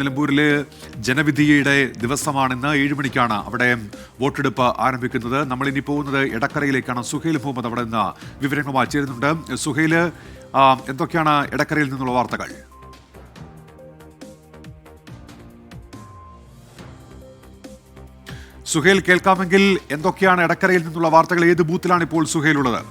നിലമ്പൂരിലെ ജനവിധിയുടെ ദിവസമാണിന്ന് 7 മണിക്കാണ് അവിടെ വോട്ടെടുപ്പ് ആരംഭിക്കുന്നത്. നമ്മളിനി പോകുന്നത് എടക്കരയിലേക്കാണ്. സുഹൈൽ മുഹമ്മദ് അവിടെ നിന്ന് വിവരങ്ങളുമായി ചേരുന്നുണ്ട്. സുഹൈൽ, എന്തൊക്കെയാണ് എടക്കരയിൽ നിന്നുള്ള വാർത്തകൾ? സുഹൈൽ, കേൾക്കാമെങ്കിൽ എന്തൊക്കെയാണ് എടക്കരയിൽ നിന്നുള്ള വാർത്തകൾ? ഏത് ബൂത്തിലാണ് ഇപ്പോൾ സുഹൈൽ ഉള്ളത്?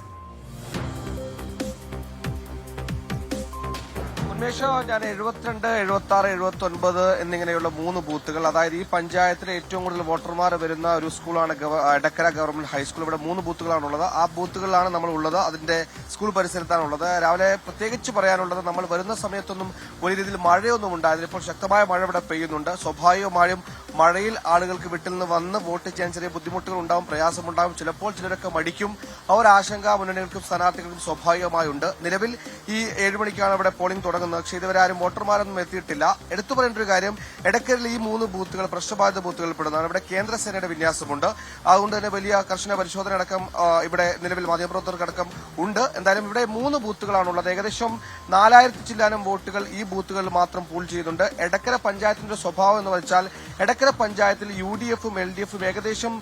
ഞാൻ 72, 76, 79 എന്നിങ്ങനെയുള്ള 3 ബൂത്തുകൾ, അതായത് ഈ പഞ്ചായത്തിലെ ഏറ്റവും കൂടുതൽ വോട്ടർമാർ വരുന്ന ഒരു സ്കൂളാണ് എടക്കര ഗവൺമെന്റ് ഹൈസ്കൂൾ. ഇവിടെ 3 ബൂത്തുകളാണുള്ളത്. ആ ബൂത്തുകളിലാണ് നമ്മൾ ഉള്ളത്. അതിന്റെ സ്കൂൾ പരിസരത്താണുള്ളത്. രാവിലെ പ്രത്യേകിച്ച് പറയാനുള്ളത്, നമ്മൾ വരുന്ന സമയത്തൊന്നും വലിയ രീതിയിൽ മഴയൊന്നും ഉണ്ടായിരുന്നില്ല. ഇപ്പോൾ ശക്തമായ മഴ ഇവിടെ പെയ്യുന്നുണ്ട്. സ്വാഭാവികമായും മഴയിൽ ആളുകൾക്ക് വീട്ടിൽ നിന്ന് വന്ന് വോട്ട് ചെയ്യാൻ ചെറിയ ബുദ്ധിമുട്ടുകൾ ഉണ്ടാവും, പ്രയാസമുണ്ടാവും. ചിലപ്പോൾ ചിലരൊക്കെ മടിക്കും. ആ ഒരു ആശങ്ക മുന്നണികൾക്കും സ്ഥാനാർത്ഥികൾക്കും സ്വാഭാവികമായുണ്ട്. നിലവിൽ ഈ 7 മണിക്കാണ് ഇവിടെ പോളിംഗ് തുടങ്ങുന്നത്. പക്ഷേ ഇതുവരെ ആരും വോട്ടർമാരൊന്നും എത്തിയിട്ടില്ല. എടുത്തു പറയേണ്ട ഒരു കാര്യം, എടക്കരയിൽ ഈ 3 ബൂത്തുകൾ പ്രശ്നബാധിത ബൂത്തുകളിൽ പെടുന്നതാണ്. ഇവിടെ കേന്ദ്രസേനയുടെ വിന്യാസമുണ്ട്. അതുകൊണ്ട് തന്നെ വലിയ കർശന പരിശോധന അടക്കം ഇവിടെ നിലവിൽ മാധ്യമപ്രവർത്തകർക്കടക്കം ഉണ്ട്. എന്തായാലും ഇവിടെ 3 ബൂത്തുകളാണുള്ളത്. ഏകദേശം 4000 ചില്ലാനം വോട്ടുകൾ ഈ ബൂത്തുകളിൽ മാത്രം പൂൾ ചെയ്യുന്നുണ്ട്. എടക്കര പഞ്ചായത്തിന്റെ സ്വഭാവം എന്ന് വെച്ചാൽ, എടക്കര പഞ്ചായത്തിൽ UDFും LDFും ഏകദേശം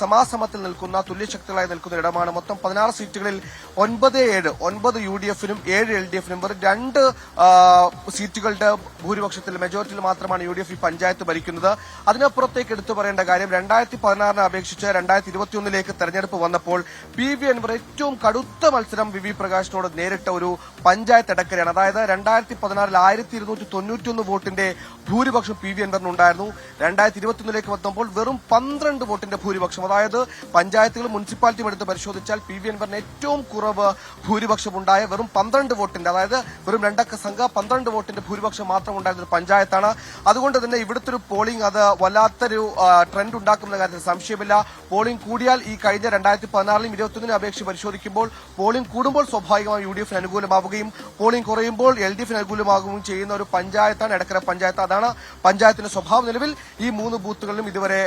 സമാസമത്തിൽ നിൽക്കുന്ന, തുല്യശക്തികളായി നിൽക്കുന്ന ഇടമാണ്. മൊത്തം 16 സീറ്റുകളിൽ 9 UDFിനും 7 LDFിനും വെറും 2 സീറ്റുകളുടെ ഭൂരിപക്ഷത്തിൽ, മെജോറിറ്റിയിൽ മാത്രമാണ് UDF ഈ പഞ്ചായത്ത് ഭരിക്കുന്നത്. അതിനപ്പുറത്തേക്ക് എടുത്തു പറയേണ്ട കാര്യം, 2016 അപേക്ഷിച്ച് 2021 തെരഞ്ഞെടുപ്പ് വന്നപ്പോൾ PV അൻവർ ഏറ്റവും കടുത്ത മത്സരം VV പ്രകാശിനോട് നേരിട്ട ഒരു പഞ്ചായത്ത് എടക്കരയാണ്. അതായത് 2016 1291 വോട്ടിന്റെ ഭൂരിപക്ഷം PV അൻവറിനുണ്ടായിരുന്നു. 2021 വന്നപ്പോൾ വെറും 12 വോട്ടിന്റെ ഭൂരിപക്ഷം. അതായത് പഞ്ചായത്തുകളും മുനിസിപ്പാലിറ്റിയും എടുത്ത് പരിശോധിച്ചാൽ PV അൻവറിന് ഏറ്റവും കുറവ് ഭൂരിപക്ഷമുണ്ടായ വെറും 12 വോട്ടിന്റെ, അതായത് വെറും 2 സംഘ 12 വോട്ടിന്റെ ഭൂരിപക്ഷം മാത്രം ഉണ്ടായിരുന്ന ഒരു പഞ്ചായത്താണ്. അതുകൊണ്ട് തന്നെ ഇവിടുത്തെ ഒരു പോളിംഗ് അത് വല്ലാത്തൊരു ട്രെൻഡ് ഉണ്ടാക്കുന്ന കാര്യത്തിൽ സംശയമില്ല. പോളിംഗ് കൂടിയാൽ, ഈ കഴിഞ്ഞ 2016 2021 അപേക്ഷ പരിശോധിക്കുമ്പോൾ പോളിംഗ് കൂടുമ്പോൾ സ്വാഭാവികമായും UDFിന് അനുകൂലമാവുകയും പോളിംഗ് കുറയുമ്പോൾ LDFിന് അനുകൂലമാകുകയും ചെയ്യുന്ന ഒരു പഞ്ചായത്താണ് എടക്കര പഞ്ചായത്ത്. അതാണ് പഞ്ചായത്തിന്റെ സ്വഭാവം. നിലവിൽ ഈ 3 ബൂത്തുകളിലും ഇതുവരെ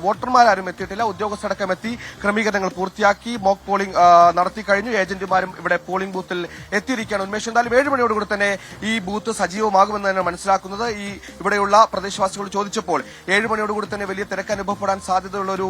വോട്ടർമാരും എത്തിയിട്ടില്ല. ഉദ്യോഗസ്ഥരടക്കം എത്തി ക്രമീകരണങ്ങൾ പൂർത്തിയാക്കി. മോക്ക് പോളിംഗ് നടത്തി കഴിഞ്ഞു. ഏജന്റുമാരും ഇവിടെ പോളിംഗ് ബൂത്തിൽ എത്തിയിരിക്കുകയാണ്. ഉന്മേഷം, എന്തായാലും 7 മണിയോടുകൂടി തന്നെ ഈ ബൂത്ത് സജീവമാകുമെന്ന് തന്നെ മനസ്സിലാക്കുന്നത്. ഈ ഇവിടെയുള്ള പ്രദേശവാസികൾ ചോദിച്ചപ്പോൾ 7 മണിയോടുകൂടി തന്നെ വലിയ തിരക്ക് അനുഭവപ്പെടാൻ സാധ്യതയുള്ള ഒരു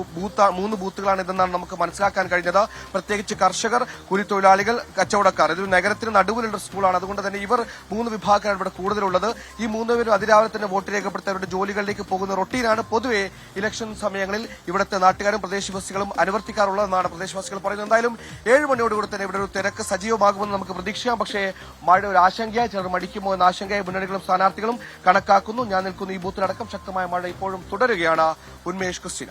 3 ബൂത്തുകളാണ് ഇതെന്നാണ് നമുക്ക് മനസ്സിലാക്കാൻ കഴിഞ്ഞത്. പ്രത്യേകിച്ച് കർഷകർ, കൂലിത്തൊഴിലാളികൾ, കച്ചവടക്കാർ. ഇതൊരു നഗരത്തിന് നടുവിലുള്ള സ്കൂളാണ്. അതുകൊണ്ട് തന്നെ ഇവർ 3 വിഭാഗങ്ങളാണ് ഇവിടെ കൂടുതലുള്ളത്. ഈ 3 പേരും അതിരാവിലെ തന്നെ വോട്ട് രേഖപ്പെടുത്തി അവരുടെ ജോലികളിലേക്ക് പോകുന്ന റൊട്ടീനാണ് പൊതുവെ ഇലക്ഷൻ സമയങ്ങളിൽ ഇവിടുത്തെ നാട്ടുകാരും പ്രദേശവാസികളും അനുവർത്തിക്കാറുള്ളതെന്നാണ് പ്രദേശവാസികൾ പറയുന്നത്. എന്തായാലും 7 മണിയോടുകൂടി തന്നെ ഇവിടെ ഒരു തിരക്ക് സജീവമാകുമെന്ന് നമുക്ക് പ്രതീക്ഷിക്കാം. പക്ഷേ മഴ ഒരു ആശങ്കയായി, ചിലർ മടിക്കുമോ എന്ന ആശങ്കയായി മുന്നണികളും സ്ഥാനാർത്ഥികളും കണക്കാക്കുന്നു. ഞാൻ നിൽക്കുന്ന ഈ ബൂത്തിലടക്കം ശക്തമായ മഴ ഇപ്പോഴും തുടരുകയാണ്. ഉന്മേഷ്, ക്രിസ്റ്റീന.